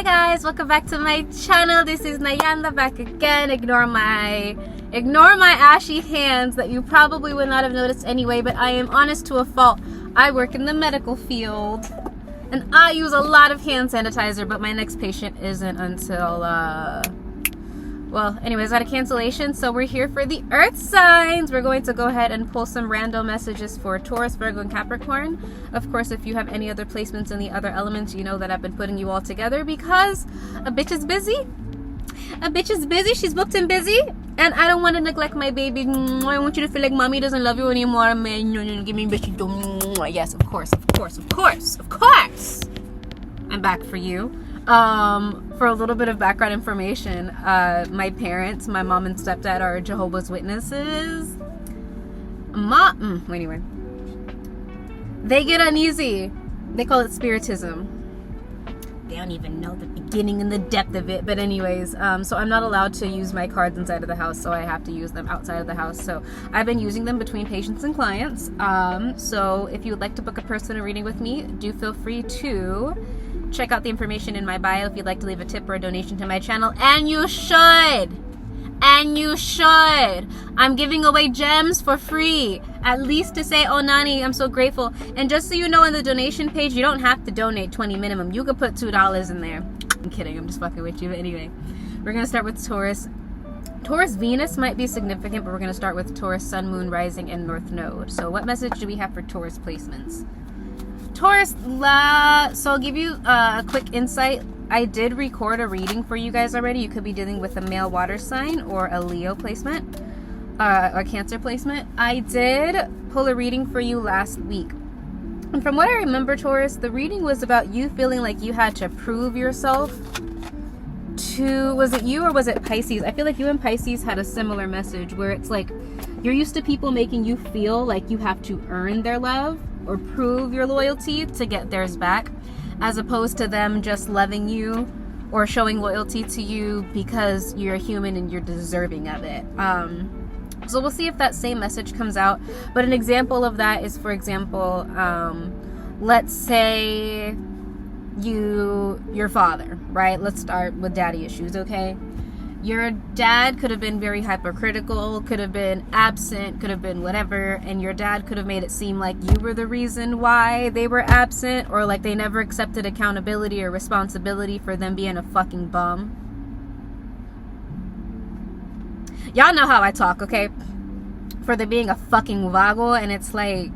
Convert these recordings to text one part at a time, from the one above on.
Hi guys, welcome back to my channel. This is NyandLa back again. Ignore my ashy hands that you probably would not have noticed anyway, but I am honest to a fault. I work in the medical field and I use a lot of hand sanitizer, but my next patient isn't until well, anyways, I had a cancellation, so we're here for the earth signs. We're going to go ahead and pull some random messages for Taurus, Virgo, and Capricorn. Of course, if you have any other placements in the other elements, you know that I've been putting you all together because a bitch is busy. A bitch is busy. She's booked and busy, and I don't want to neglect my baby. I want you to feel like mommy doesn't love you anymore. Man, give me a bitch. Yes, of course. I'm back for you. For a little bit of background information, my parents, my mom and stepdad, are Jehovah's Witnesses. Anyway, they get uneasy. They call it spiritism. They don't even know the beginning and the depth of it. But anyways, so I'm not allowed to use my cards inside of the house, so I have to use them outside of the house. So I've been using them between patients and clients. So if you would like to book a personal reading with me, do feel free to check out the information in my bio if you'd like to leave a tip or a donation to my channel. And you should. I'm giving away gems for free, at least to say, oh Nani, I'm so grateful. And just so you know, on the donation page, you don't have to donate $20 minimum. You could put $2 in there. I'm kidding, I'm just fucking with you. But anyway, we're gonna start with Taurus. Taurus Venus might be significant, but we're gonna start with Taurus Sun, Moon, Rising, and North Node. So what message do we have for Taurus placements? Taurus, so I'll give you a quick insight. I did record a reading for you guys already. You could be dealing with a male water sign or a Leo placement, or Cancer placement. I did pull a reading for you last week. And from what I remember, Taurus, the reading was about you feeling like you had to prove yourself to, was it you or was it Pisces? I feel like you and Pisces had a similar message where it's like you're used to people making you feel like you have to earn their love or prove your loyalty to get theirs back, as opposed to them just loving you or showing loyalty to you because you're a human and you're deserving of it. So we'll see if that same message comes out. But an example of that is, for example, let's say your father, right? Let's start with daddy issues, okay? Your dad could have been very hypercritical, could have been absent, could have been whatever, and your dad could have made it seem like you were the reason why they were absent, or like they never accepted accountability or responsibility for them being a fucking bum. Y'all know how I talk, okay? For them being a fucking vago, and it's like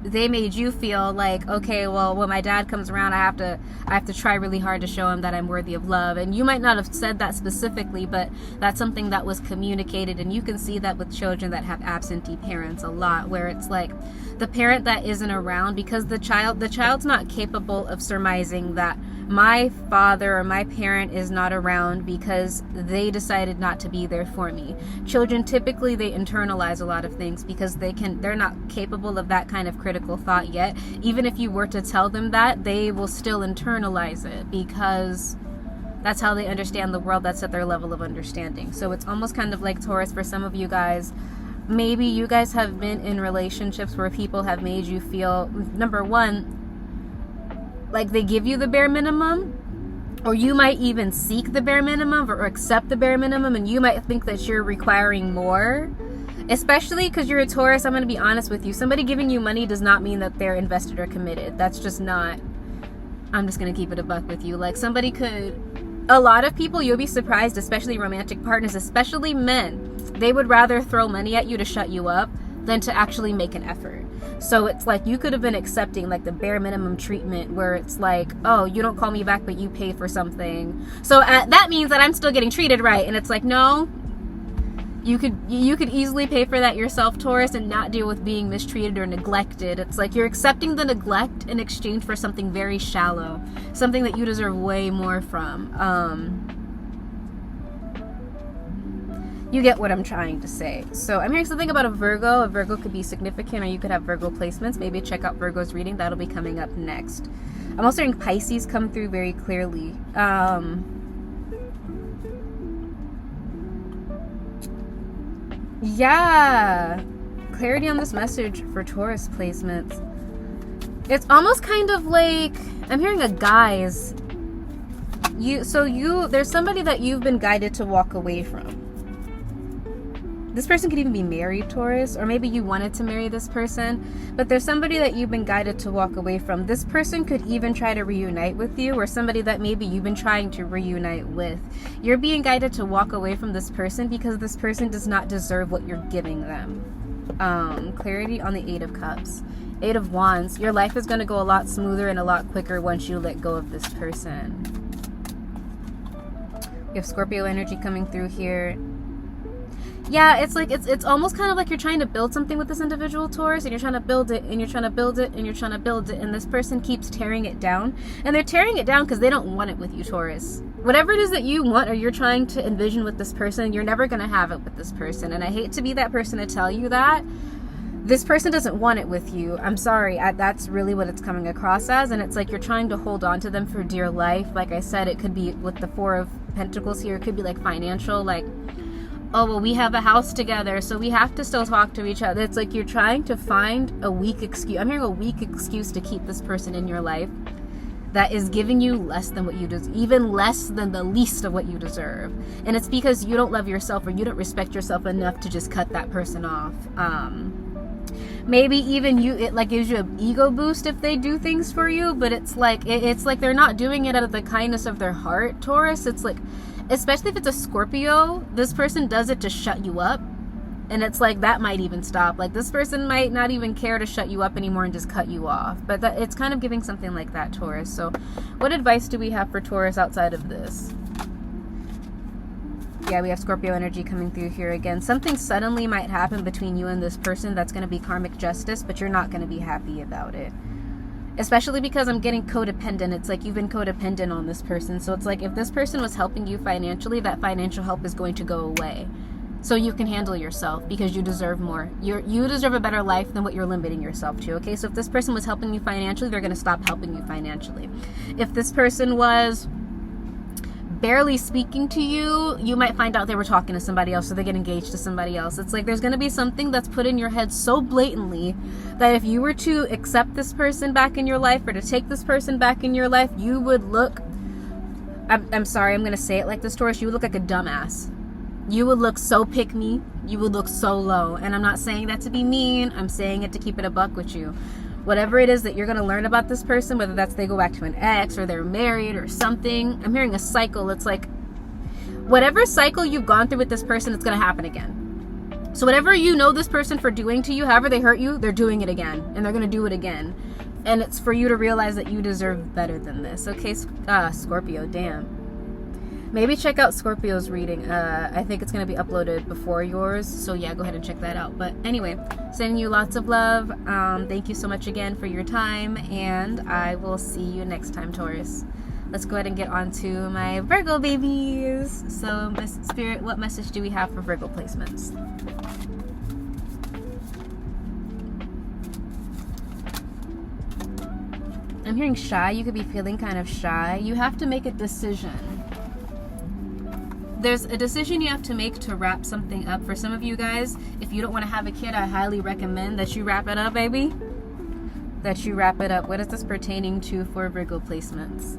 they made you feel like, okay, well, when my dad comes around, I have to try really hard to show him that I'm worthy of love. And you might not have said that specifically, but that's something that was communicated. And you can see that with children that have absentee parents a lot, where it's like the parent that isn't around, because the child's not capable of surmising that my father or my parent is not around because they decided not to be there for me. Children, typically, they internalize a lot of things because they're not capable of that kind of critical thought yet. Even if you were to tell them that, they will still internalize it because that's how they understand the world. That's at their level of understanding. So it's almost kind of like, Taurus, for some of you guys, maybe you guys have been in relationships where people have made you feel, number one, like they give you the bare minimum, or you might even seek the bare minimum or accept the bare minimum, and you might think that you're requiring more. Especially because you're a Taurus, I'm going to be honest with you. Somebody giving you money does not mean that they're invested or committed. That's just not, I'm just going to keep it a buck with you. Like somebody could, a lot of people, you'll be surprised, especially romantic partners, especially men, they would rather throw money at you to shut you up than to actually make an effort. So it's like you could have been accepting like the bare minimum treatment where it's like, oh, you don't call me back, but you pay for something. So that means that I'm still getting treated right. And it's like, no, you could easily pay for that yourself, Taurus, and not deal with being mistreated or neglected. It's like you're accepting the neglect in exchange for something very shallow, something that you deserve way more from. You get what I'm trying to say. So I'm hearing something about a Virgo. A Virgo could be significant, or you could have Virgo placements. Maybe check out Virgo's reading. That'll be coming up next. I'm also hearing Pisces come through very clearly. Yeah. Clarity on this message for Taurus placements. It's almost kind of like, I'm hearing a guise There's somebody that you've been guided to walk away from. This person could even be married, Taurus, or maybe you wanted to marry this person, but there's somebody that you've been guided to walk away from. This person could even try to reunite with you, or somebody that maybe you've been trying to reunite with. You're being guided to walk away from this person because this person does not deserve what you're giving them. Clarity on the 8 of Cups. 8 of Wands. Your life is going to go a lot smoother and a lot quicker once you let go of this person. You have Scorpio energy coming through here. Yeah, it's like it's almost kind of like you're trying to build something with this individual, Taurus, and you're trying to build it, and you're trying to build it, and you're trying to build it, and this person keeps tearing it down. And they're tearing it down because they don't want it with you, Taurus. Whatever it is that you want or you're trying to envision with this person, you're never going to have it with this person. And I hate to be that person to tell you that. This person doesn't want it with you. I'm sorry. That's really what it's coming across as. And it's like you're trying to hold on to them for dear life. Like I said, it could be with the 4 of Pentacles here. It could be like financial, like, oh, well, we have a house together, so we have to still talk to each other. It's like you're trying to find a weak excuse. I'm hearing a weak excuse to keep this person in your life that is giving you less than what you deserve, even less than the least of what you deserve. And it's because you don't love yourself or you don't respect yourself enough to just cut that person off. Maybe even it like gives you an ego boost if they do things for you, but it's like they're not doing it out of the kindness of their heart, Taurus. It's like, especially if it's a Scorpio, this person does it to shut you up. And it's like that might even stop. Like this person might not even care to shut you up anymore and just cut you off. But it's kind of giving something like that, Taurus. So what advice do we have for Taurus outside of this? Yeah, we have Scorpio energy coming through here again. Something suddenly might happen between you and this person that's going to be karmic justice, but you're not going to be happy about it. Especially because I'm getting codependent. It's like you've been codependent on this person. So it's like if this person was helping you financially, that financial help is going to go away. So you can handle yourself because you deserve more. You deserve a better life than what you're limiting yourself to, okay? So if this person was helping you financially, they're going to stop helping you financially. If this person was barely speaking to you, you might find out they were talking to somebody else, so they get engaged to somebody else. It's like there's going to be something that's put in your head so blatantly that if you were to accept this person back in your life or to take this person back in your life, you would look, I'm sorry, I'm going to say it like this, Taurus, you would look like a dumbass. You would look so pick-me. You would look so low. And I'm not saying that to be mean. I'm saying it to keep it a buck with you. Whatever it is that you're going to learn about this person, whether that's they go back to an ex or they're married or something. I'm hearing a cycle. It's like whatever cycle you've gone through with this person, it's going to happen again. So whatever you know this person for doing to you, however they hurt you, they're doing it again. And they're going to do it again. And it's for you to realize that you deserve better than this. Okay, Scorpio, damn. Maybe check out Scorpio's reading. I think it's going to be uploaded before yours. So yeah, go ahead and check that out. But anyway, sending you lots of love. Thank you so much again for your time. And I will see you next time, Taurus. Let's go ahead and get on to my Virgo babies. So, Spirit, what message do we have for Virgo placements? I'm hearing shy. You could be feeling kind of shy. You have to make a decision. There's a decision you have to make to wrap something up. For some of you guys, if you don't want to have a kid, I highly recommend that you wrap it up, baby. That you wrap it up. What is this pertaining to for Virgo placements?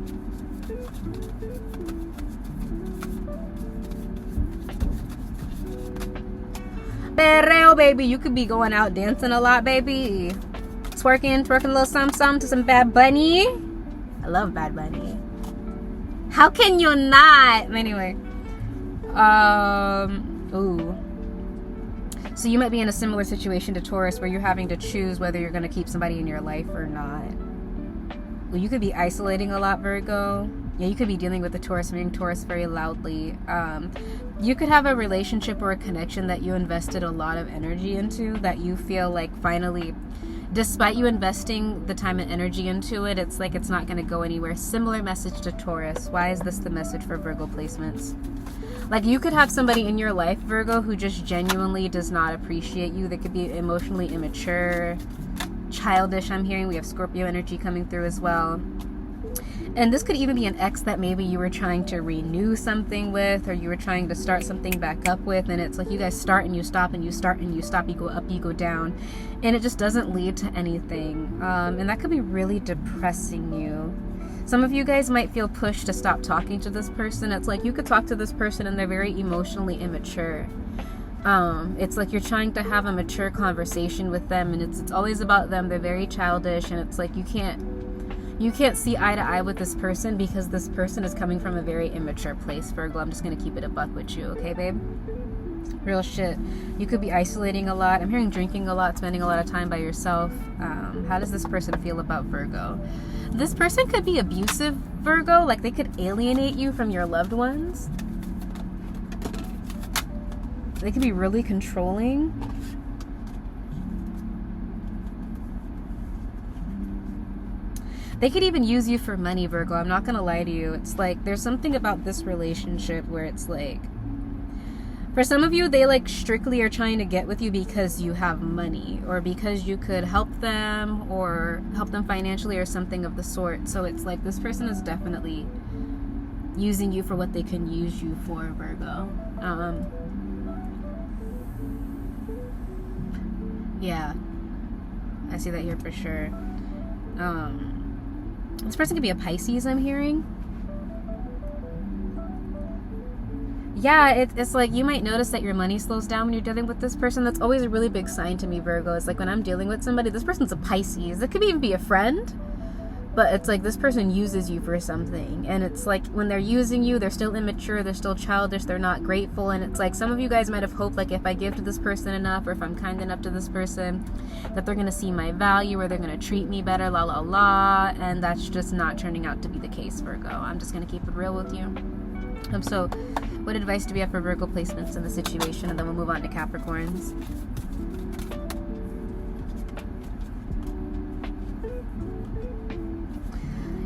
Perreo, baby. You could be going out dancing a lot, baby. Twerking a little something to some Bad Bunny. I love Bad Bunny. How can you not? Anyway. Ooh. So you might be in a similar situation to Taurus where you're having to choose whether you're going to keep somebody in your life or not. Well, you could be isolating a lot, Virgo. Yeah, you could be dealing with the Taurus, being Taurus very loudly. You could have a relationship or a connection that you invested a lot of energy into that you feel like finally, despite you investing the time and energy into it, it's like it's not going to go anywhere. Similar message to Taurus. Why is this the message for Virgo placements? Like you could have somebody in your life, Virgo, who just genuinely does not appreciate you. They could be emotionally immature, childish. I'm hearing we have Scorpio energy coming through as well. And this could even be an ex that maybe you were trying to renew something with, or you were trying to start something back up with. And it's like you guys start and you stop and you start and you stop. You go up, you go down. And it just doesn't lead to anything. And that could be really depressing you. Some of you guys might feel pushed to stop talking to this person. It's like you could talk to this person and they're very emotionally immature. It's like you're trying to have a mature conversation with them, and it's always about them. They're very childish, and it's like you can't see eye to eye with this person because this person is coming from a very immature place, Virgo. I'm just gonna keep it a buck with you, okay, babe? Real shit. You could be isolating a lot. I'm hearing drinking a lot, spending a lot of time by yourself. How does this person feel about Virgo? This person could be abusive, Virgo. Like they could alienate you from your loved ones. They could be really controlling. They could even use you for money, Virgo. I'm not gonna lie to you. It's like there's something about this relationship where it's like, for some of you, they like strictly are trying to get with you because you have money, or because you could help them or help them financially or something of the sort. So it's like this person is definitely using you for what they can use you for, Virgo. Yeah, I see that here for sure. This person could be a Pisces, I'm hearing. Yeah, it's like you might notice that your money slows down when you're dealing with this person. That's always a really big sign to me, Virgo. It's like when I'm dealing with somebody, this person's a Pisces. It could even be a friend, but it's like this person uses you for something. And it's like when they're using you, they're still immature, they're still childish, they're not grateful. And it's like some of you guys might have hoped, like, if I give to this person enough, or if I'm kind enough to this person, that they're going to see my value, or they're going to treat me better, la la la. And that's just not turning out to be the case, Virgo. I'm just going to keep it real with you. So what advice do we have for Virgo placements in the situation? And then we'll move on to Capricorns.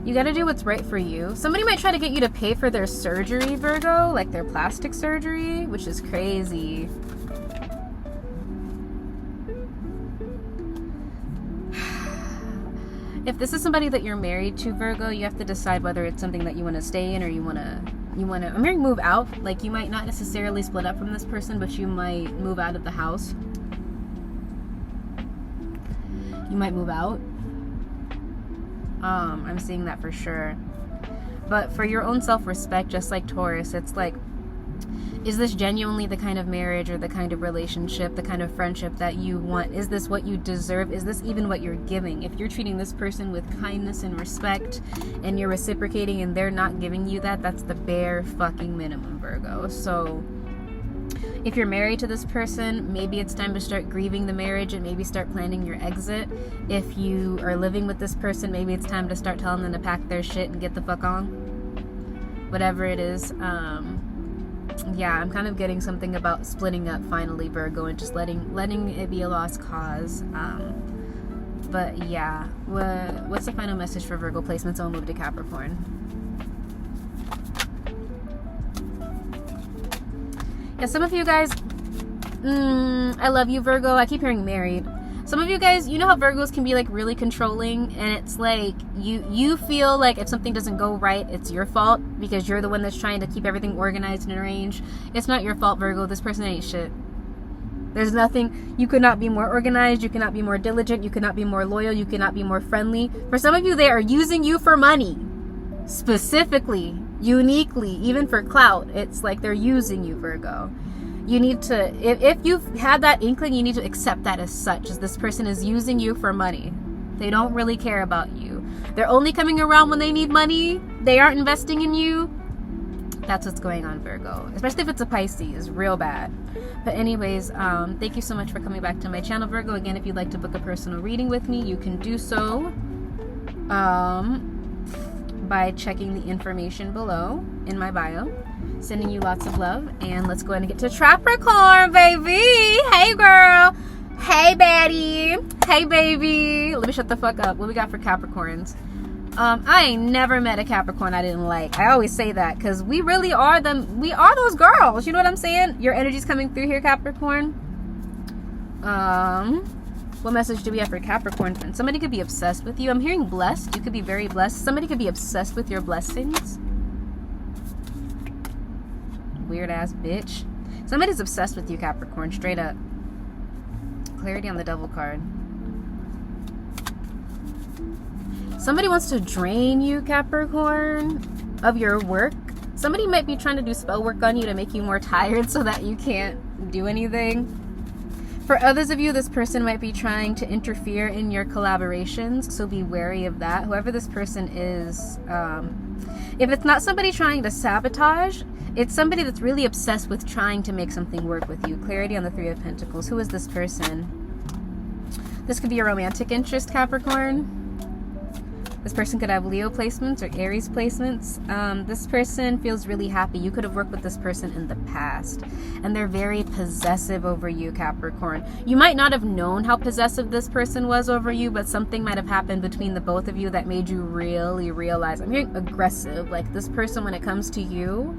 You got to do what's right for you. Somebody might try to get you to pay for their surgery, Virgo, like their plastic surgery, which is crazy. If this is somebody that you're married to, Virgo, you have to decide whether it's something that you want to stay in, or you want to, I'm hearing move out. Like you might not necessarily split up from this person, but you might move out of the house. You might move out. I'm seeing that for sure. But for your own self-respect, just like Taurus, it's like, is this genuinely the kind of marriage or the kind of relationship, the kind of friendship that you want? Is this what you deserve? Is this even what you're giving? If you're treating this person with kindness and respect and you're reciprocating and they're not giving you that, that's the bare fucking minimum, Virgo. So if you're married to this person, maybe it's time to start grieving the marriage and maybe start planning your exit. If you are living with this person, maybe it's time to start telling them to pack their shit and get the fuck on. Whatever it is. Yeah, I'm kind of getting something about splitting up finally, Virgo, and just letting it be a lost cause. But yeah, what's the final message for Virgo placements? I'll move to Capricorn. Yeah, some of you guys, I love you, Virgo. I keep hearing married. Some of you guys, you know how Virgos can be like really controlling, and it's like you feel like if something doesn't go right, it's your fault because you're the one that's trying to keep everything organized and arranged. It's not your fault, Virgo. This person ain't shit. There's nothing. You could not be more organized. You cannot be more diligent. You cannot be more loyal. You cannot be more friendly. For some of you, they are using you for money. Specifically, uniquely, even for clout. It's like they're using you, Virgo. You need to, if you've had that inkling, you need to accept that as such, as this person is using you for money. They don't really care about you. They're only coming around when they need money. They aren't investing in you. That's what's going on, Virgo. Especially if it's a Pisces, real bad. But anyways, thank you so much for coming back to my channel, Virgo. Again, if you'd like to book a personal reading with me, you can do so by checking the information below in my bio. Sending you lots of love, and let's go ahead and get to Capricorn, baby. Hey, girl. Hey, baddie. Hey, baby. Let me shut the fuck up. What we got for Capricorns? I ain't never met a Capricorn I didn't like. I always say that because we really are them. We are those girls. You know what I'm saying? Your energy's coming through here, Capricorn. What message do we have for Capricorn? Somebody could be obsessed with you. I'm hearing blessed. You could be very blessed. Somebody could be obsessed with your blessings. Weird ass bitch. Somebody's obsessed with you, Capricorn, straight up. Clarity on the Devil card. Somebody wants to drain you, Capricorn, of your work. Somebody might be trying to do spell work on you to make you more tired so that you can't do anything. For others of you, this person might be trying to interfere in your collaborations, so be wary of that. Whoever this person is, if it's not somebody trying to sabotage, it's somebody that's really obsessed with trying to make something work with you. Clarity on the Three of Pentacles. Who is this person? This could be a romantic interest, Capricorn. This person could have Leo placements or Aries placements. This person feels really happy. You could have worked with this person in the past. And they're very possessive over you, Capricorn. You might not have known how possessive this person was over you, but something might have happened between the both of you that made you really realize. I'm hearing aggressive. Like this person, when it comes to you,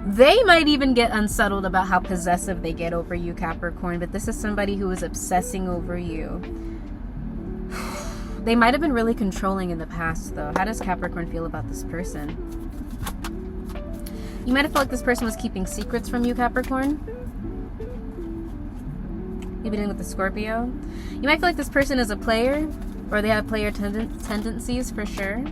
they might even get unsettled about how possessive they get over you, Capricorn. But this is somebody who is obsessing over you. They might have been really controlling in the past, though. How does Capricorn feel about this person? You might have felt like this person was keeping secrets from you, Capricorn. You've been dealing with the Scorpio. You might feel like this person is a player, or they have player tendencies for sure.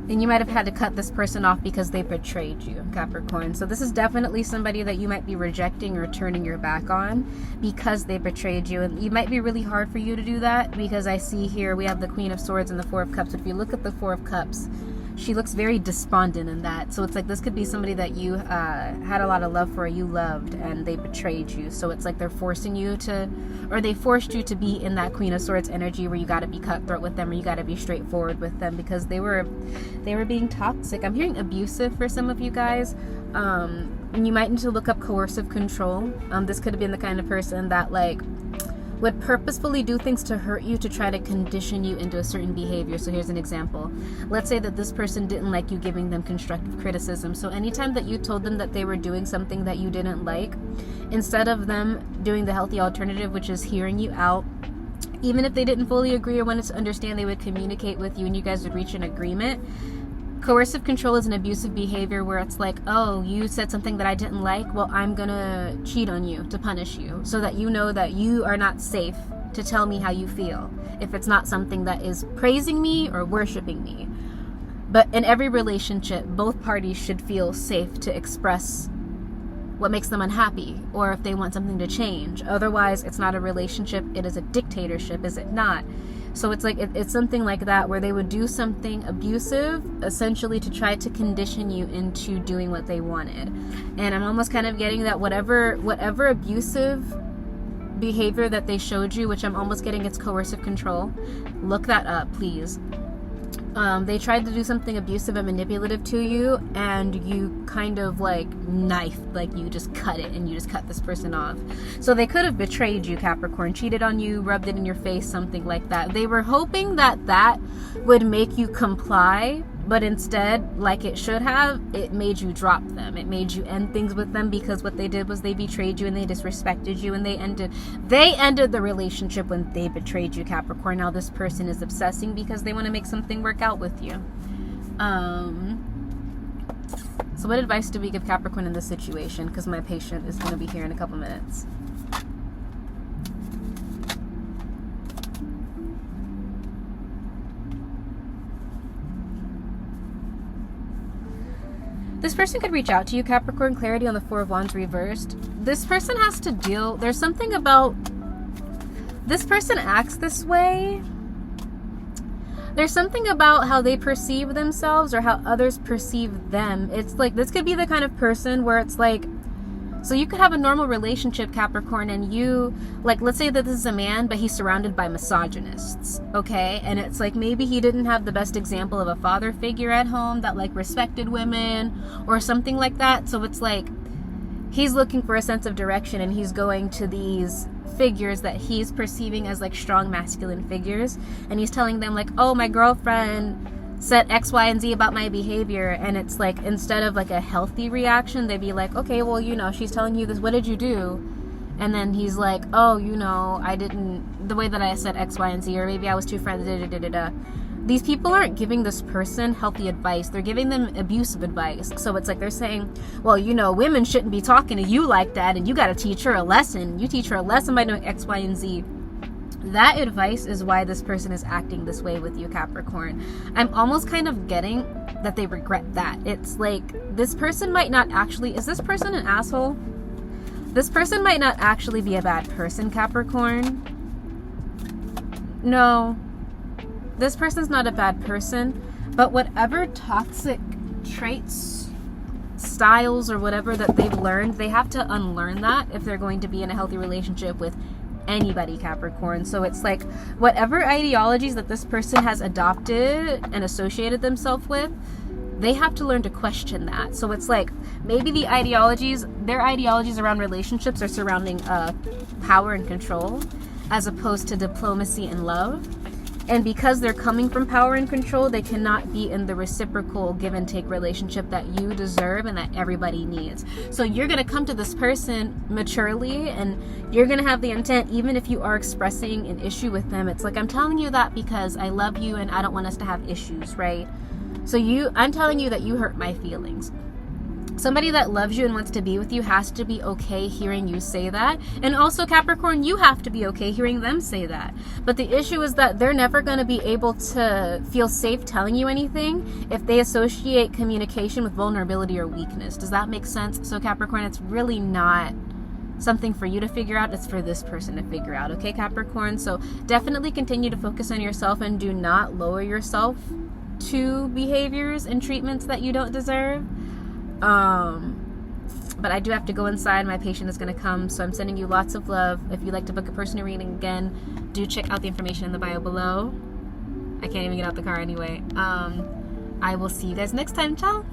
And you might have had to cut this person off because they betrayed you, Capricorn. So this is definitely somebody that you might be rejecting or turning your back on because they betrayed you. And it might be really hard for you to do that because I see here we have the Queen of Swords and the Four of Cups. If you look at the Four of Cups, she looks very despondent in that. So it's like this could be somebody that you had a lot of love for, you loved, and they betrayed you. So it's like they're forcing you to, or they forced you to be in that Queen of Swords energy where you got to be cutthroat with them or you got to be straightforward with them because they were being toxic. I'm hearing abusive for some of you guys. And you might need to look up coercive control. This could have been the kind of person that like would purposefully do things to hurt you to try to condition you into a certain behavior. So here's an example. Let's say that this person didn't like you giving them constructive criticism. So anytime that you told them that they were doing something that you didn't like, instead of them doing the healthy alternative, which is hearing you out, even if they didn't fully agree or wanted to understand, they would communicate with you and you guys would reach an agreement. Coercive control is an abusive behavior where it's like, oh, you said something that I didn't like, well, I'm gonna cheat on you to punish you so that you know that you are not safe to tell me how you feel if it's not something that is praising me or worshiping me. But in every relationship, both parties should feel safe to express what makes them unhappy or if they want something to change. Otherwise, it's not a relationship, it is a dictatorship, is it not? So it's like it's something like that where they would do something abusive essentially to try to condition you into doing what they wanted. And I'm almost kind of getting that whatever abusive behavior that they showed you, which I'm almost getting it's coercive control, look that up, please. They tried to do something abusive and manipulative to you, and you kind of like knifed, like you just cut it and you just cut this person off. So they could have betrayed you, Capricorn, cheated on you, rubbed it in your face, something like that. They were hoping that that would make you comply, but instead, like it should have, it made you drop them. It made you end things with them because what they did was they betrayed you and they disrespected you and they ended the relationship when they betrayed you, Capricorn. Now this person is obsessing because they want to make something work out with you. So what advice do we give Capricorn in this situation? Because my patient is going to be here in a couple minutes. This person could reach out to you, Capricorn. Clarity on the Four of Wands reversed. This person has to deal... There's something about... This person acts this way. There's something about how they perceive themselves or how others perceive them. It's like, this could be the kind of person where it's like... So you could have a normal relationship, Capricorn, and you, like, let's say that this is a man, but he's surrounded by misogynists, okay? And it's like maybe he didn't have the best example of a father figure at home that, like, respected women or something like that. So it's like he's looking for a sense of direction and he's going to these figures that he's perceiving as, like, strong masculine figures. And he's telling them, like, oh, my girlfriend said X, Y, and Z about my behavior, and it's like instead of like a healthy reaction, they'd be like, okay, well, you know, she's telling you this, what did you do? And then he's like, oh, you know, I didn't, the way that I said X, Y, and Z, or maybe I was too friendly, These people aren't giving this person healthy advice, they're giving them abusive advice. So it's like they're saying, well, you know, women shouldn't be talking to you like that, and you got to teach her a lesson. You teach her a lesson by doing X, Y, and Z. That advice is why this person is acting this way with you, Capricorn. I'm almost kind of getting that they regret that. It's like, this person might not actually, is this person an asshole? This person might not actually be a bad person, Capricorn. No, this person's not a bad person, but whatever toxic traits, styles, or whatever that they've learned, they have to unlearn that if they're going to be in a healthy relationship with anybody, Capricorn. So it's like, whatever ideologies that this person has adopted and associated themselves with, they have to learn to question that. So it's like, maybe their ideologies around relationships are surrounding power and control, as opposed to diplomacy and love. And because they're coming from power and control, they cannot be in the reciprocal give and take relationship that you deserve and that everybody needs. So you're going to come to this person maturely, and you're going to have the intent, even if you are expressing an issue with them. It's like, I'm telling you that because I love you and I don't want us to have issues, right? So I'm telling you that you hurt my feelings. Somebody that loves you and wants to be with you has to be okay hearing you say that. And also, Capricorn, you have to be okay hearing them say that. But the issue is that they're never going to be able to feel safe telling you anything if they associate communication with vulnerability or weakness. Does that make sense? So, Capricorn, it's really not something for you to figure out. It's for this person to figure out. Okay, Capricorn? So definitely continue to focus on yourself and do not lower yourself to behaviors and treatments that you don't deserve. But I do have to go inside. My patient is going to come, so I'm sending you lots of love. If you'd like to book a personal reading again, do check out the information in the bio below. I can't even get out the car anyway. I will see you guys next time. Ciao.